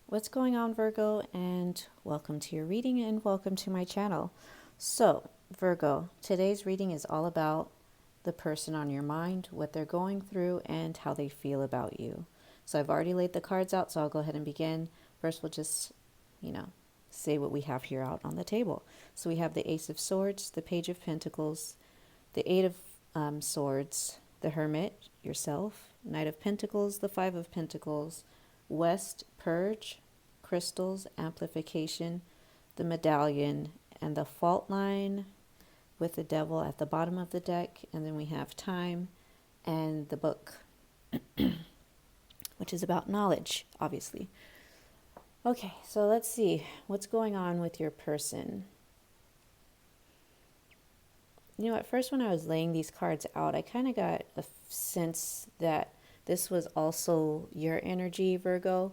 What's going on, Virgo? And welcome to your reading and welcome to my channel. So, Virgo, today's reading is all about the person on your mind, what they're going through, and how they feel about you. So, I've already laid the cards out, so I'll go ahead and begin. First, we'll just, say what we have here out on the table. So, we have the Ace of Swords, the Page of Pentacles, the Eight of Swords, the Hermit, yourself, Knight of Pentacles, the Five of Pentacles, West, Purge, Crystals, Amplification, the Medallion, and the Fault Line with the Devil at the bottom of the deck. And then we have Time and the Book, which is about knowledge, obviously. Okay, so let's see what's going on with your person. At first when I was laying these cards out, I kind of got a sense that this was also your energy, Virgo.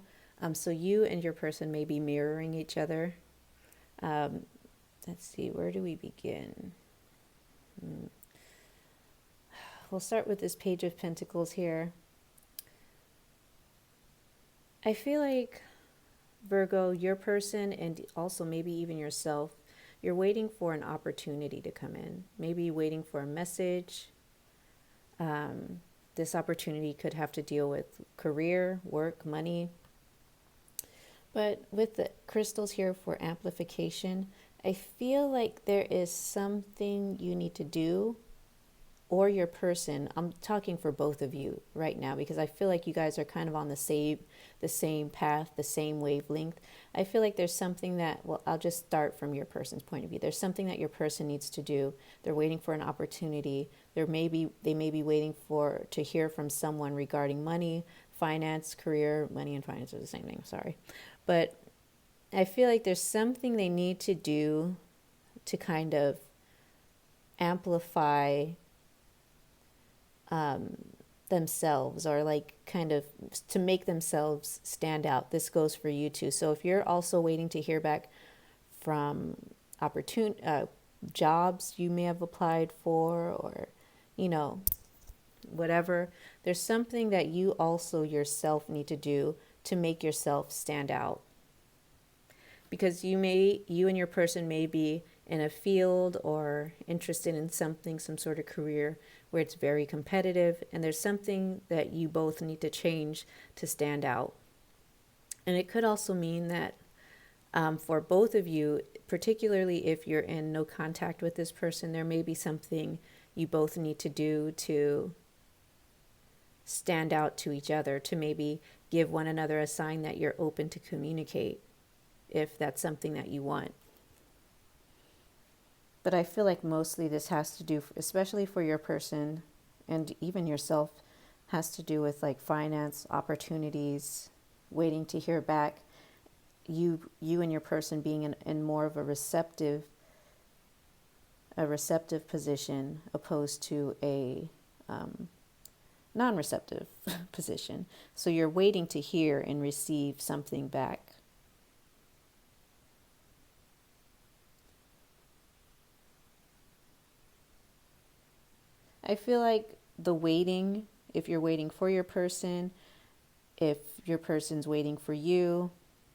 So you and your person may be mirroring each other. Let's see, where do we begin? We'll start with this Page of Pentacles here. I feel like, Virgo, your person and also maybe even yourself, you're waiting for an opportunity to come in. Maybe waiting for a message. This opportunity could have to deal with career, work, money. But with the crystals here for amplification, I feel like there is something you need to do, or your person. I'm talking for both of you right now because I feel like you guys are kind of on the same path, the same wavelength. I feel like there's something that, well, I'll just start from your person's point of view. There's something that your person needs to do. They're waiting for an opportunity. They may be waiting to hear from someone regarding money, finance, career. Money and finance are the same thing, sorry. But I feel like there's something they need to do to kind of amplify themselves, or like kind of to make themselves stand out. This goes for you too. So if you're also waiting to hear back from jobs you may have applied for, or whatever, there's something that you also yourself need to do to make yourself stand out, because you and your person may be in a field or interested in something, some sort of career where it's very competitive, and there's something that you both need to change to stand out. And it could also mean that for both of you, particularly if you're in no contact with this person, there may be something you both need to do to stand out to each other, to maybe give one another a sign that you're open to communicate, if that's something that you want. But I feel like mostly this has to do, especially for your person and even yourself, has to do with like finance, opportunities, waiting to hear back. You and your person being in more of a receptive position, opposed to a non-receptive position. So you're waiting to hear and receive something back. I feel like the waiting, if you're waiting for your person, if your person's waiting for you,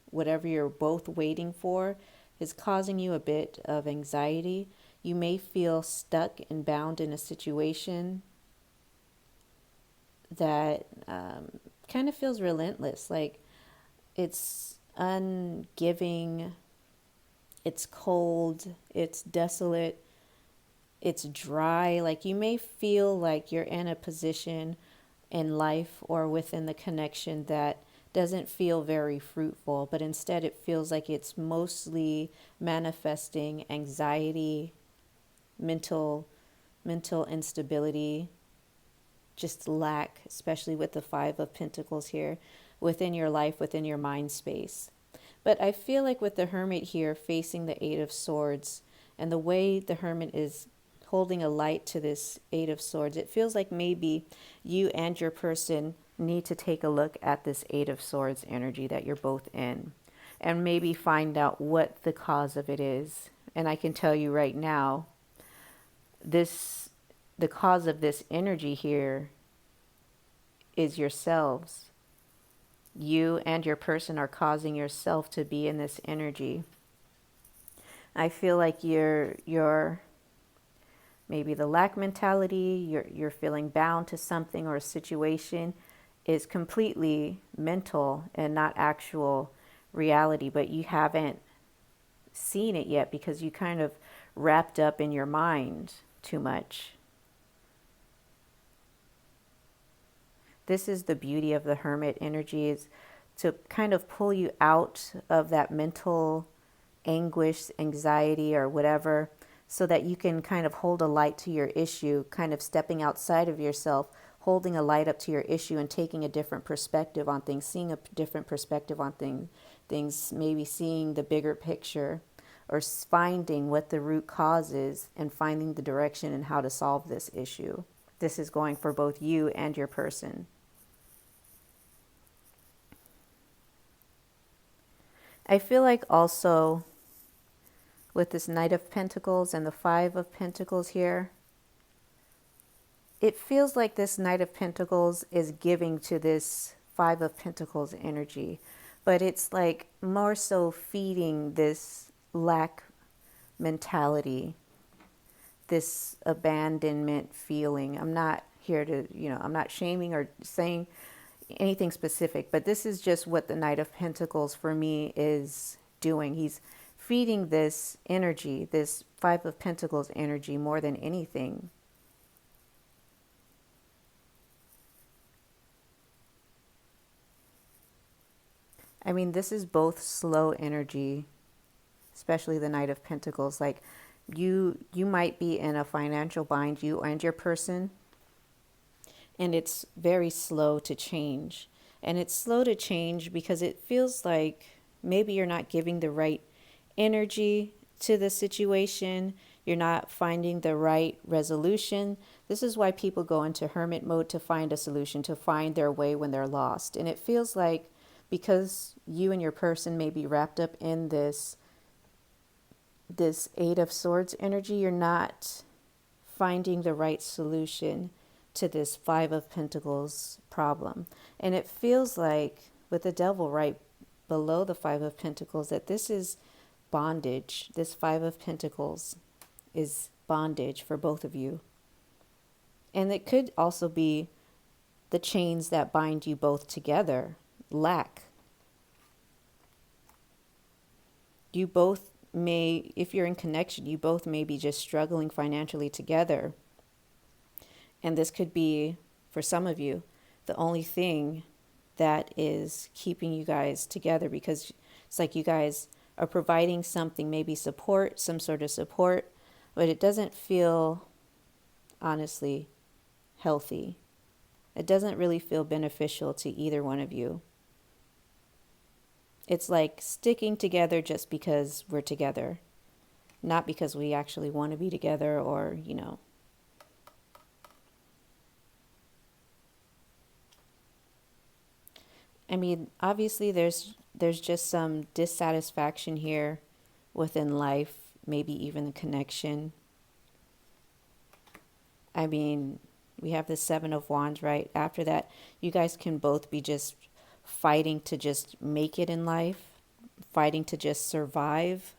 whatever you're both waiting for, is causing you a bit of anxiety. You may feel stuck and bound in a situation that kind of feels relentless. Like it's ungiving, it's cold, it's desolate, it's dry. Like you may feel like you're in a position in life or within the connection that doesn't feel very fruitful, but instead it feels like it's mostly manifesting anxiety, mental instability, just lack, especially with the Five of Pentacles here, within your life, within your mind space. But I feel like with the Hermit here facing the Eight of Swords, and the way the Hermit is holding a light to this Eight of Swords, it feels like maybe you and your person need to take a look at this Eight of Swords energy that you're both in, and maybe find out what the cause of it is. And I can tell you right now, the cause of this energy here is yourselves. You and your person are causing yourself to be in this energy. I feel like you're maybe the lack mentality, you're feeling bound to something or a situation is completely mental and not actual reality, but you haven't seen it yet because you kind of wrapped up in your mind too much. This is the beauty of the hermit energy, is to kind of pull you out of that mental anguish, anxiety, or whatever, so that you can kind of hold a light to your issue, kind of stepping outside of yourself, holding a light up to your issue and taking a different perspective on things, seeing a different perspective on things, maybe seeing the bigger picture or finding what the root cause is and finding the direction and how to solve this issue. This is going for both you and your person. I feel like also with this Knight of Pentacles and the Five of Pentacles here, it feels like this Knight of Pentacles is giving to this Five of Pentacles energy, but it's like more so feeding this lack mentality, this abandonment feeling. I'm not here to, I'm not shaming or saying anything specific, but this is just what the Knight of Pentacles for me is doing. He's feeding this energy, this Five of Pentacles energy more than anything. I mean, this is both slow energy, especially the Knight of Pentacles. Like you might be in a financial bind, you and your person, and it's very slow to change. And it's slow to change because it feels like maybe you're not giving the right energy to the situation. You're not finding the right resolution. This is why people go into hermit mode, to find a solution, to find their way when they're lost. And it feels like because you and your person may be wrapped up in this Eight of Swords energy, you're not finding the right solution to this Five of Pentacles problem. And it feels like with the Devil right below the Five of Pentacles that this is bondage. This Five of Pentacles is bondage for both of you. And it could also be the chains that bind you both together. Lack. You both may, if you're in connection, you both may be just struggling financially together. And this could be, for some of you, the only thing that is keeping you guys together, because it's like you guys are providing something, maybe support, some sort of support, but it doesn't feel, honestly, healthy. It doesn't really feel beneficial to either one of you. It's like sticking together just because we're together, not because we actually want to be together or, I mean, obviously there's just some dissatisfaction here within life, maybe even a connection. I mean, we have the Seven of Wands right after that. You guys can both be just fighting to just make it in life, fighting to just survive.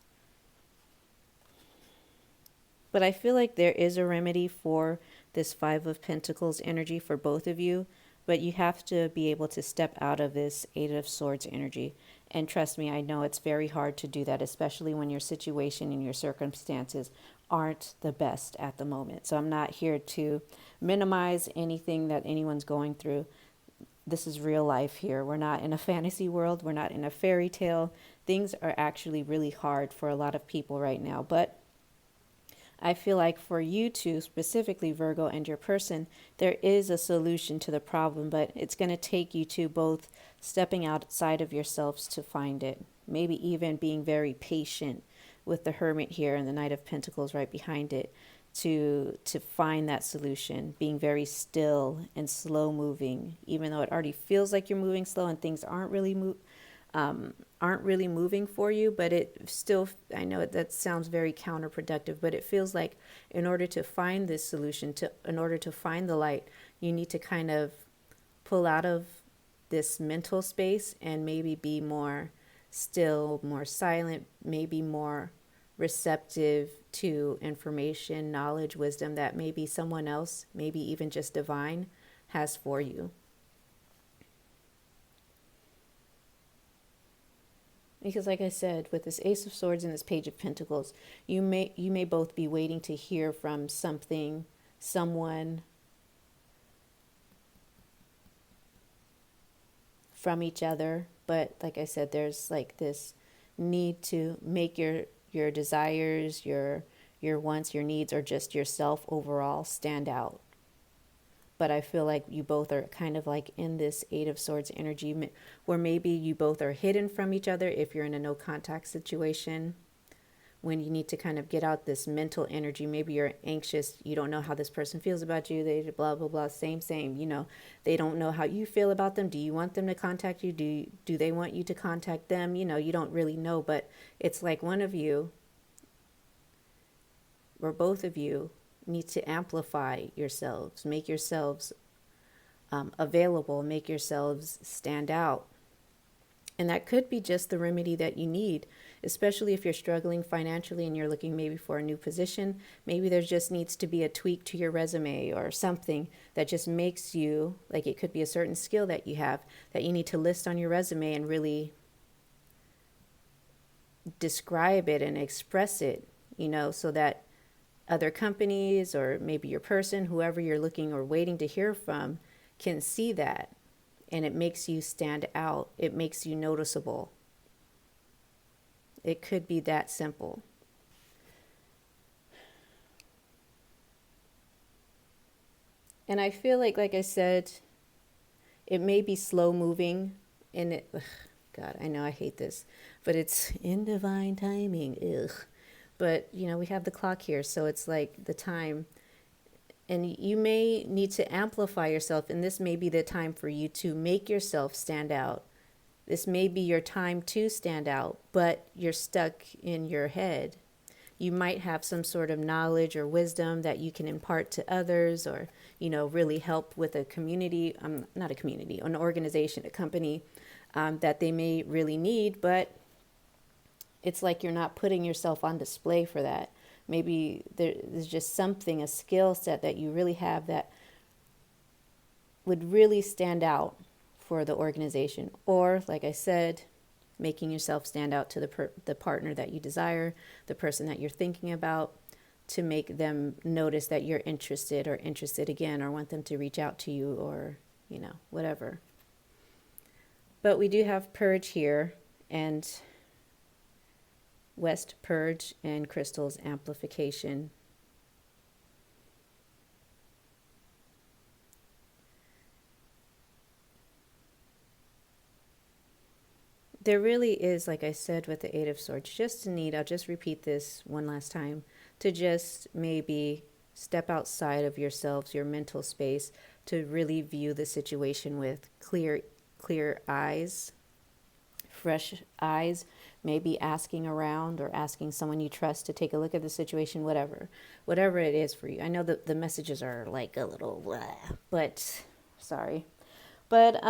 But I feel like there is a remedy for this Five of Pentacles energy for both of you, but you have to be able to step out of this Eight of Swords energy. And trust me, I know it's very hard to do that, especially when your situation and your circumstances aren't the best at the moment. So I'm not here to minimize anything that anyone's going through. This is real life here. We're not in a fantasy world. We're not in a fairy tale. Things are actually really hard for a lot of people right now. But I feel like for you two, specifically Virgo and your person, there is a solution to the problem, but it's going to take you two both stepping outside of yourselves to find it. Maybe even being very patient with the Hermit here and the Knight of Pentacles right behind it to find that solution. Being very still and slow moving, even though it already feels like you're moving slow and things aren't really moving for you, but it still, I know that sounds very counterproductive, but it feels like in order to find this solution, in order to find the light, you need to kind of pull out of this mental space and maybe be more still, more silent, maybe more receptive to information, knowledge, wisdom that maybe someone else, maybe even just divine, has for you. Because like I said, with this Ace of Swords and this Page of Pentacles, you may both be waiting to hear from something, someone, from each other. But like I said, there's like this need to make your desires, your wants, your needs, or just yourself overall stand out. But I feel like you both are kind of like in this Eight of Swords energy where maybe you both are hidden from each other if you're in a no contact situation, when you need to kind of get out this mental energy. Maybe you're anxious, you don't know how this person feels about you, they blah blah blah, same, you know, they don't know how you feel about them. Do you want them to contact you? Do they want you to contact them? You know, you don't really know, but it's like one of you or both of you need to amplify yourselves, make yourselves available, make yourselves stand out. And that could be just the remedy that you need, especially if you're struggling financially and you're looking maybe for a new position. Maybe there just needs to be a tweak to your resume or something that just makes you, like it could be a certain skill that you have that you need to list on your resume and really describe it and express it, you know, so that other companies or maybe your person, whoever you're looking or waiting to hear from, can see that. And it makes you stand out. It makes you noticeable. It could be that simple. And I feel like I said, it may be slow moving and it, ugh, God, I know I hate this, but it's in divine timing. Ugh. But, you know, we have the clock here, so it's like the time. And you may need to amplify yourself, and this may be the time for you to make yourself stand out. This may be your time to stand out, but you're stuck in your head. You might have some sort of knowledge or wisdom that you can impart to others, or, you know, really help with a community, not a community, an organization, a company that they may really need, but it's like you're not putting yourself on display for that. Maybe there's just something, a skill set that you really have that would really stand out for the organization. Or, like I said, making yourself stand out to the partner that you desire, the person that you're thinking about, to make them notice that you're interested or interested again, or want them to reach out to you, or, you know, whatever. But we do have purge here, and West purge and crystals amplification. There really is, like I said, with the Eight of Swords, just a need, I'll just repeat this one last time, to just maybe step outside of yourselves, your mental space, to really view the situation with clear eyes, fresh eyes, maybe asking around or asking someone you trust to take a look at the situation, whatever it is for you. I know that the messages are like a little blah, but sorry. But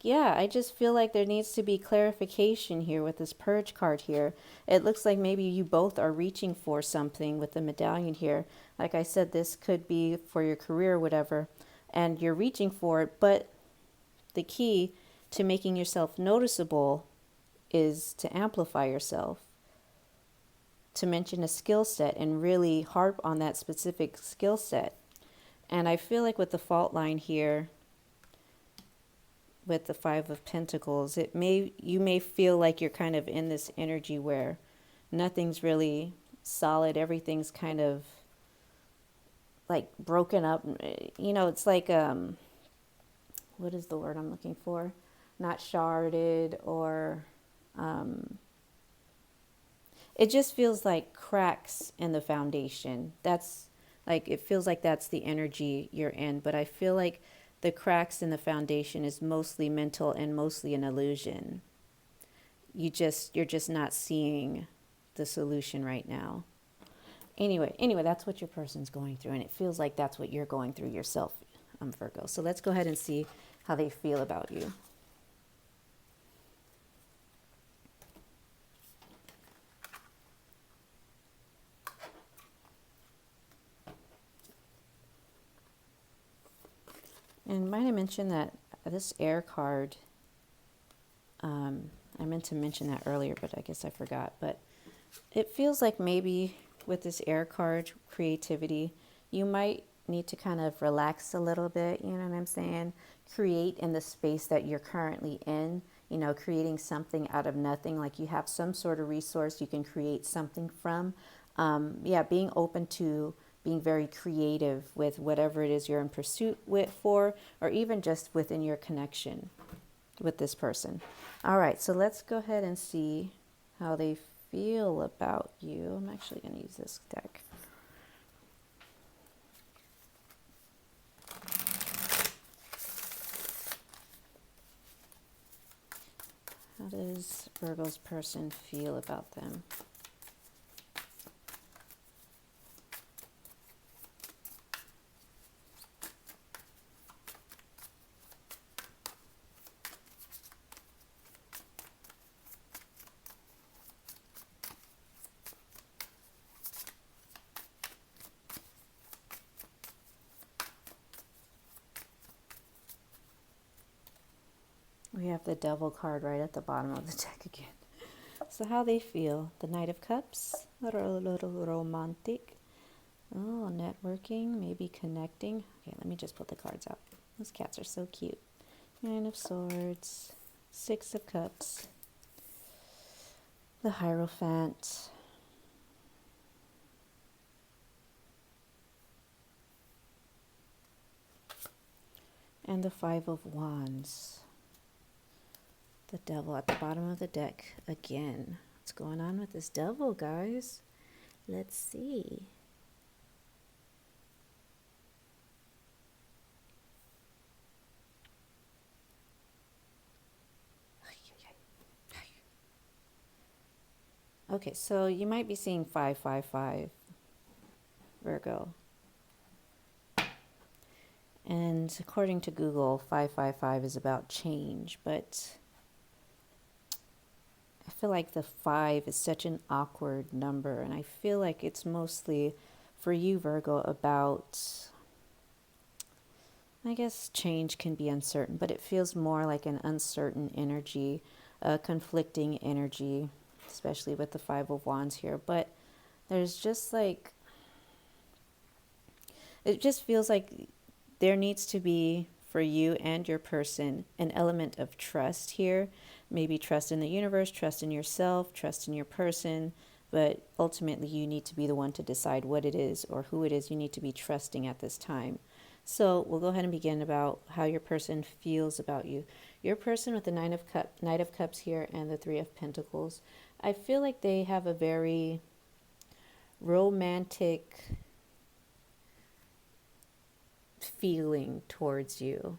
yeah, I just feel like there needs to be clarification here with this purge card here. It looks like maybe you both are reaching for something with the medallion here. Like I said, this could be for your career or whatever, and you're reaching for it, but the key to making yourself noticeable is to amplify yourself, to mention a skill set and really harp on that specific skill set. And I feel like with the fault line here, with the Five of Pentacles, you may feel like you're kind of in this energy where nothing's really solid, everything's kind of like broken up. You know, it's like what is the word I'm looking for? Not sharded, or it just feels like cracks in the foundation. That's like, it feels like that's the energy you're in, but I feel like the cracks in the foundation is mostly mental and mostly an illusion. You're just not seeing the solution right now. Anyway, that's what your person's going through, and it feels like that's what you're going through yourself, Virgo. So let's go ahead and see how they feel about you. And might have mentioned that this air card, I meant to mention that earlier, but I guess I forgot. But it feels like maybe with this air card, creativity, you might need to kind of relax a little bit, you know what I'm saying? Create in the space that you're currently in, you know, creating something out of nothing, like you have some sort of resource you can create something from. Yeah, being open to being very creative with whatever it is you're in pursuit with for, or even just within your connection with this person. All right, so let's go ahead and see how they feel about you. I'm actually going to use this deck. How does Virgo's person feel about them? We have the Devil card right at the bottom of the deck again. So how they feel. The Knight of Cups. A little romantic. Oh, networking. Maybe connecting. Okay, let me just put the cards out. Those cats are so cute. Nine of Swords. Six of Cups. The Hierophant. And the Five of Wands. The Devil at the bottom of the deck again. What's going on with this Devil, guys? Let's see. Okay, so you might be seeing 555, Virgo. And according to Google, 555 is about change, but I feel like the 5 is such an awkward number, and I feel like it's mostly for you, Virgo, about, I guess change can be uncertain, but it feels more like an uncertain energy, a conflicting energy, especially with the Five of Wands here. But there's just like, it just feels like there needs to be, for you and your person, an element of trust here. Maybe trust in the universe, trust in yourself, trust in your person. But ultimately, you need to be the one to decide what it is or who it is you need to be trusting at this time. So we'll go ahead and begin about how your person feels about you. Your person with the Knight of Cups here and the Three of Pentacles. I feel like they have a very romantic feeling towards you.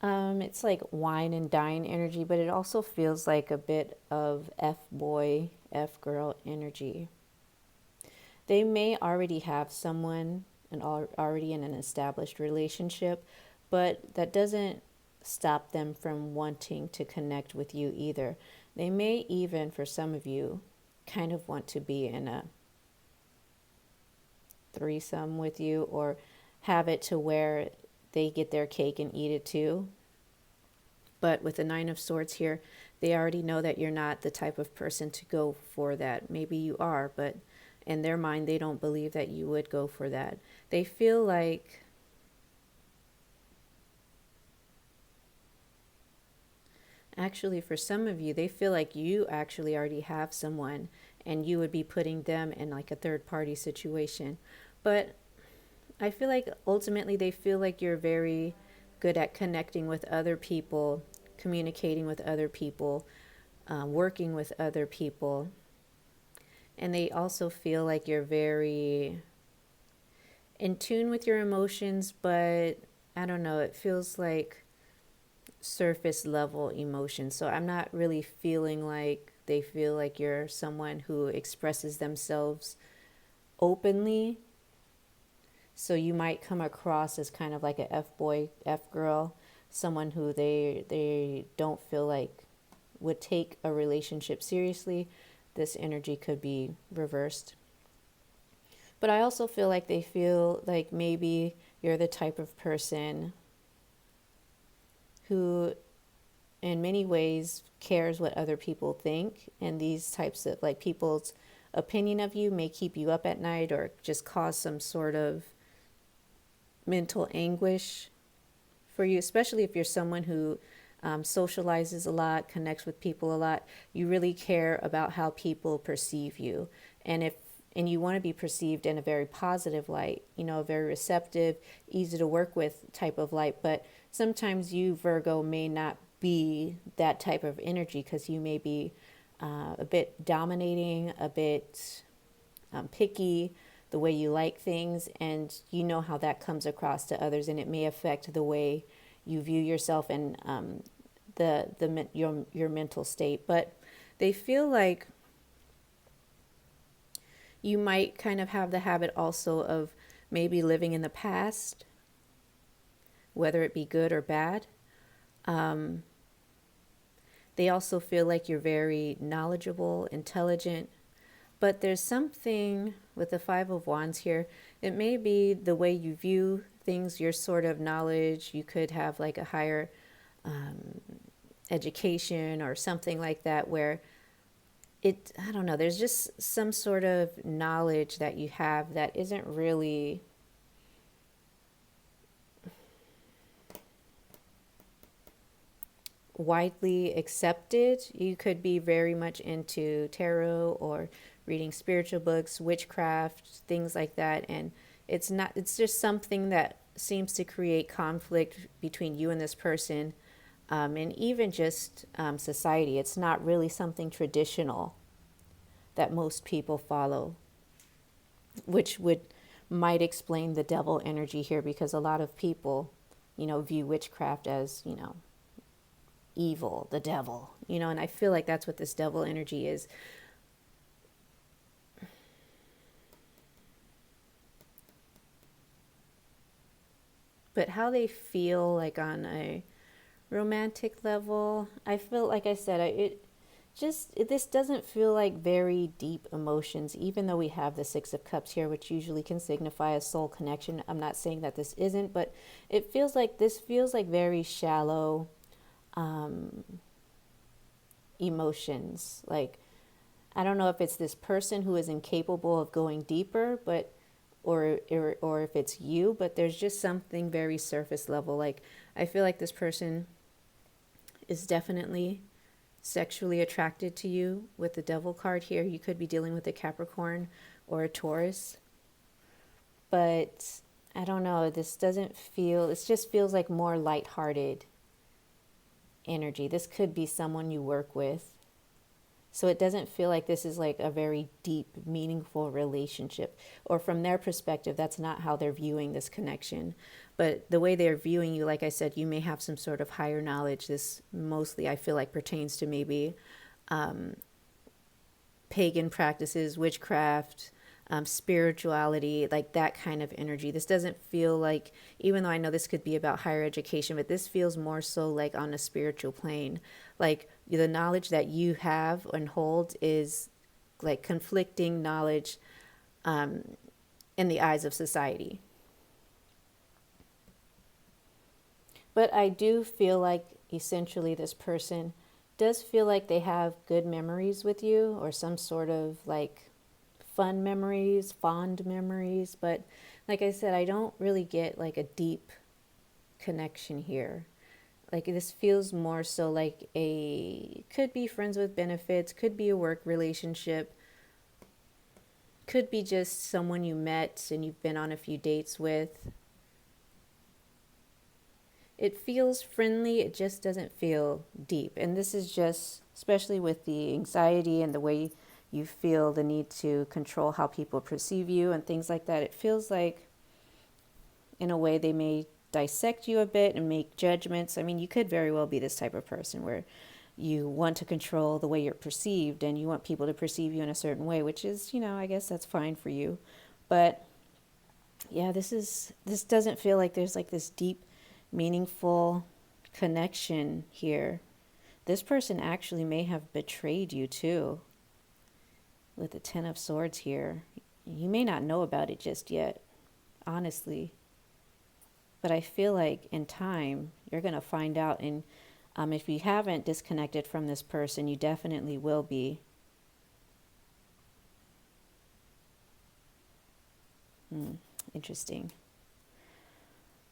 It's like wine and dine energy, but it also feels like a bit of F-boy, F-girl energy. They may already have someone and already in an established relationship, but that doesn't stop them from wanting to connect with you either. They may even, for some of you, kind of want to be in a threesome with you, or have it to where they get their cake and eat it too. But with the Nine of Swords here, they already know that you're not the type of person to go for that. Maybe you are, but in their mind, they don't believe that you would go for that. They feel like actually, for some of you, they feel like you actually already have someone and you would be putting them in like a third party situation. But I feel like ultimately they feel like you're very good at connecting with other people, communicating with other people, working with other people. And they also feel like you're very in tune with your emotions, but I don't know, it feels like surface level emotions. So I'm not really feeling like they feel like you're someone who expresses themselves openly. So you might come across as kind of like a F-boy, F-girl, someone who they don't feel like would take a relationship seriously. This energy could be reversed. But I also feel like they feel like maybe you're the type of person who in many ways cares what other people think, and these types of like people's opinion of you may keep you up at night or just cause some sort of mental anguish for you, especially if you're someone who socializes a lot, connects with people a lot. You really care about how people perceive you, and if and you want to be perceived in a very positive light, you know, a very receptive, easy to work with type of light. But sometimes you, Virgo, may not be that type of energy because you may be a bit dominating, a bit picky, the way you like things, and you know how that comes across to others, and it may affect the way you view yourself and your mental state. But they feel like you might kind of have the habit also of maybe living in the past, whether it be good or bad. They also feel like you're very knowledgeable, intelligent, but there's something with the Five of Wands here. It may be the way you view things, your sort of knowledge. You could have like a higher education or something like that where I don't know, there's just some sort of knowledge that you have that isn't really widely accepted. You could be very much into tarot or reading spiritual books, witchcraft, things like that, and it's just something that seems to create conflict between you and this person, and even just society. It's not really something traditional that most people follow, which might explain the devil energy here, because a lot of people, view witchcraft as, evil, the devil, and I feel like that's what this devil energy is. But how they feel like on a romantic level, I feel like I said, this doesn't feel like very deep emotions, even though we have the Six of Cups here, which usually can signify a soul connection. I'm not saying that this isn't, but this feels like very shallow emotions. Like, I don't know if it's this person who is incapable of going deeper, but or if it's you, but there's just something very surface level. Like, I feel like this person is definitely sexually attracted to you with the devil card here. You could be dealing with a Capricorn or a Taurus, but I don't know, it just feels like more lighthearted energy. This could be someone you work with. So it doesn't feel like this is like a very deep, meaningful relationship. Or from their perspective, that's not how they're viewing this connection. But the way they're viewing you, like I said, you may have some sort of higher knowledge. This mostly, I feel like, pertains to maybe pagan practices, witchcraft, spirituality, like that kind of energy. This doesn't feel like, even though I know this could be about higher education, but this feels more so like on a spiritual plane. Like the knowledge that you have and hold is like conflicting knowledge in the eyes of society. But I do feel like essentially this person does feel like they have good memories with you, or some sort of like fun memories, fond memories. But like I said, I don't really get like a deep connection here. Like, this feels more so like could be friends with benefits, could be a work relationship, could be just someone you met and you've been on a few dates with. It feels friendly, it just doesn't feel deep. And this is just, especially with the anxiety and the way you feel the need to control how people perceive you and things like that, it feels like, in a way, they may dissect you a bit and make judgments. I mean, you could very well be this type of person where you want to control the way you're perceived and you want people to perceive you in a certain way, which is, I guess that's fine for you. But yeah, this doesn't feel like there's like this deep, meaningful connection here. This person actually may have betrayed you too, with the Ten of Swords here. You may not know about it just yet, honestly. But I feel like in time, you're going to find out. And if you haven't disconnected from this person, you definitely will be. Interesting.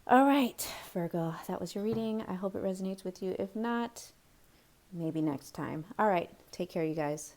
All right, Virgo, that was your reading. I hope it resonates with you. If not, maybe next time. All right, take care, you guys.